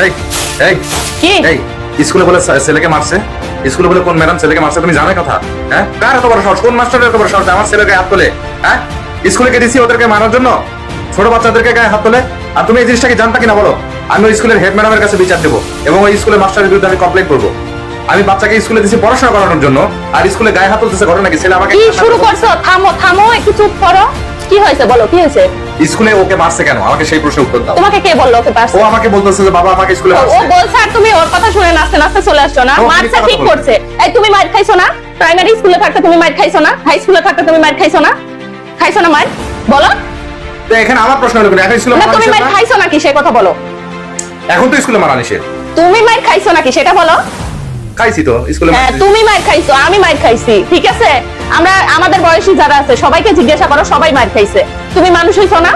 এই এই কি এই স্কুলে বলে ছেলেকে মারছে, স্কুলে বলে কোন ম্যাডাম ছেলেকে মারছে তুমি জানো কথা? হ্যাঁ, কার এত বড় সাহস? কোন মাস্টারের এত বড় সাহস আমার ছেলেকে হাত তোলে? হ্যাঁ, স্কুলে কে দিছি ওদেরকে মারার জন্য? ছোট বাচ্চাদেরকে গায়ে হাত তোলে? আর তুমি এই জিনিসটা কি জানতা কিনা বলো? আমি ওই স্কুলের হেড ম্যাডামের কাছে বিচার দেবো এবং ওই স্কুলের মাস্টারের বিরুদ্ধে আমি কমপ্লেইন করবো। আমি বাচ্চাকে স্কুলে দিছি পড়াশোনা করানোর জন্য, আর স্কুলে গায়ে হাত তুলতেছে ঘটনা কি? ছেলে আমাকে কি শুরু করছো? থামো থামো, একটু চুপ করো। কি হয়েছে বলো, কি হয়েছে? স্কুলে ওকে মারছে কেন? আমাকে সেই প্রশ্নের উত্তর দাও। তোমাকে কে বললো ওকে পারছে? ও আমাকে বলতেছে যে বাবা আমাকে স্কুলে ও মারছে। বলছে আর তুমি ওর কথা শুনে নাচতে নাচতে চলে আসছো না? ও, মারছে তুমি ঠিক কথা করছে। এই তুমি মার খাইছো না? প্রাইমারি স্কুলে থাকতে তুমি মার খাইছো না? হাই স্কুলে থাকতে তুমি মার খাইছো না? খাইছো না মার? বলো। তো এখানে আমার প্রশ্ন হলো এখন স্কুলে না মারা তুমি নিষেধ মার না? খাইছো নাকি সে কথা বলো। এখন তো স্কুলে মারা নিষেধ। তুমি মার খাইছো নাকি সেটা বলো। খাইছি তো স্কুলে হ্যাঁ মারা। তুমি মার খাইছো, আমি মার খাইছি, ঠিক আছে? আমরা আমাদের বয়সী যারা আছে সবাইকে জিজ্ঞাসা করো, সবাই মার খাইছে। তুমি মানুষ হইছো না?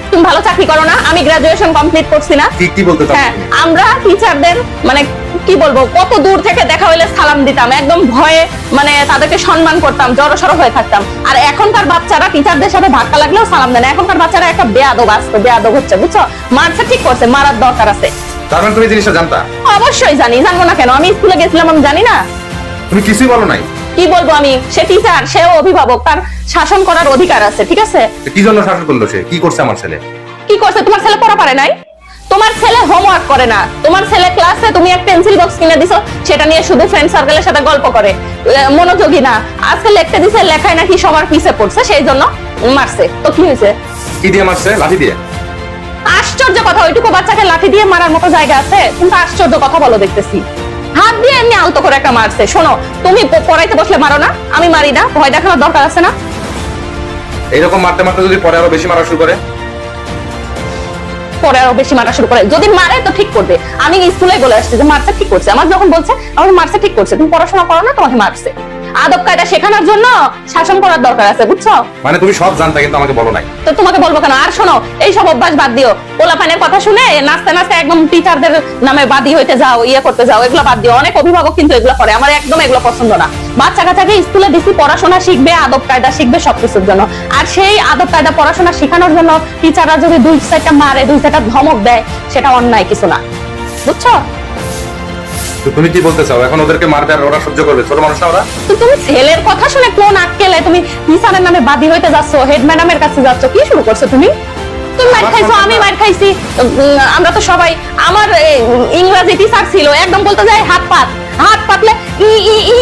তুমি ভালো চাকরি করো না? আমি গ্রাজুয়েশন কমপ্লিট করছি না? কি বলতে চাও হ্যাঁ, তুমি? আমরা টিচারদের মানে কি বলবো, কত দূর থেকে দেখা হইলে সালাম দিতাম, একদম ভয়ে মানে তাদেরকে সম্মান করতাম, জড়সড় হয়ে থাকতাম। আর এখনকার বাচ্চারা টিচারদের সাথে ধাক্কা লাগলেও সালাম দেয় না। এখনকার বাচ্চারা একটা বেয়াদব আসতো, বেয়াদব হচ্ছে, বুঝছো? মারছে ঠিক করছে, মারার দরকার আছে। তার মানে তুমি জিনিসটা জানতা? অবশ্যই জানি, জানবো না কেন? আমি স্কুলে গেছিলাম, আমি জানি না? তুমি কিছুই বলো নাই? কি বলবো আমি? সে টিচার, সেও অভিভাবক, তার শাসন করার অধিকার আছে, ঠিক আছে? তো কি জন্য শাসন করলো সে? কি করছে আমার ছেলে? কি করছে? তোমার ছেলে পড়া পারে নাই? তোমার ছেলে হোমওয়ার্ক করে না? তোমার ছেলে ক্লাসে তুমি এক পেন্সিল বক্স কিনে দিছো, সেটা নিয়ে শুধু ফ্রেন্ড সার্কেলের সাথে গল্প করে, মনোযোগী না। আজকে লিখতে দিছে, লেখায় নাকি সবার পিছে পড়ছে, সেই জন্য মারছে। তো কি হয়েছে? কি দিয়ে মারছে? লাঠি দিয়ে? আশ্চর্য কথা, ওইটুকু বাচ্চাকে লাঠি দিয়ে মারার মতো জায়গা আছে? কিন্তু আশ্চর্য কথা বলো দেখতেছি। হাত দিয়ে এমনি আলতো করে একটা মারছে। শোনো, তুমি পড়াইতে বসলে মারো না, আমি মারি না, ভয় দেখানোর দরকার আছে না? এইরকম মারতে মারতে যদি পরে আরো বেশি মারা শুরু করে? পরে আরো বেশি মারা শুরু করে, যদি মারে তো ঠিক করবে। আমি স্কুলে বলে আসছি যে মারছে ঠিক করছে। আমার যখন বলছে আমাকে মারছে ঠিক করছে, তুমি পড়াশোনা করো না, তোমাকে মারছে। আদব কায়দা শেখানোর জন্য শাসন করার দরকার আছে, বুঝছো? মানে তুমি সব জানতা কিন্তু আমাকে বলো নাই? তো তোমাকে বলবো কেন? আর শোনো, এই সব অভ্যাস বাদ দিও। পোলাপানের কথা শুনে নাচতে নাচতে একদম টিচারদের নামে বাদী হইতে যাও, ইয়ে করতে যাও, এগুলো বাদ দিও। অনেক অভিভাবক কিন্তু এগুলো করে, আমার একদম এগুলো পছন্দ না। বাচ্চা কাচ্চাকে স্কুলে দিচ্ছি পড়াশোনা শিখবে, আদব কায়দা শিখবে সবকিছুর জন্য। আর সেই আদব কায়দা পড়াশোনা শেখানোর জন্য টিচাররা যদি দুই চারটা মারে, দুই চারটা ধমক দেয়, সেটা অন্যায় কিছু না, বুঝছো? তো তুমি কি বলতে চাও? এখন ওদেরকে মারবে আর ওরা সহ্য করবে? ছোট মানুষ না ওরা? তো তুমি ছেলের কথা শুনে কোন আক্কেলে তুমি টিচারের নামে বাদী হইতে যাচ্ছ, হেড ম্যাডামের কাছে যাচ্ছ? কি শুরু করছো তুমি? তুমি মার খাইছো, আমি মার খাইছি, আমরা তো সবাই। আমার ইংরেজি টিচার ছিল, একদম বলতে যায় হাত পাত, হাত পাতলে ই ই ই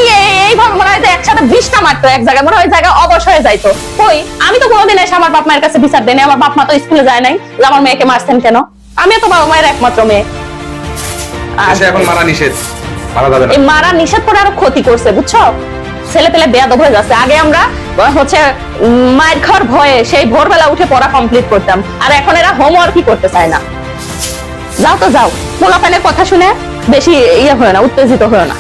এইভাবে মনে হয় যে একসাথে 20টা মারতো এক জায়গায়, মনে হয় জায়গা অবশ হয়ে যাইতো। কই, আমি তো কোনোদিন এসে আমার বাপ মায়ের কাছে বিচার দেয়নি। আমার বাপ মা তো স্কুলে যায় নাই যে আমার মেয়েকে মারছেন কেন। আমি তো বাবা মায়ের একমাত্র মেয়ে। দেশে এখন মারা নিষেধ, মারা যাবে না। এই মারা নিষেধ করে আরো ক্ষতি করছে, বুঝছো? ছেলে পেলে বেয়াদব হয়ে যাচ্ছে। আগে আমরা হচ্ছে মায়ের খাওয়ার ভয়ে সেই ভোরবেলা উঠে পড়া কমপ্লিট করতাম, আর এখন এরা হোমওয়ার্কই করতে চায় না। যাও তো যাও, পোলাপানের কথা শুনে বেশি ইয়ে হয় না, উত্তেজিত হয় না।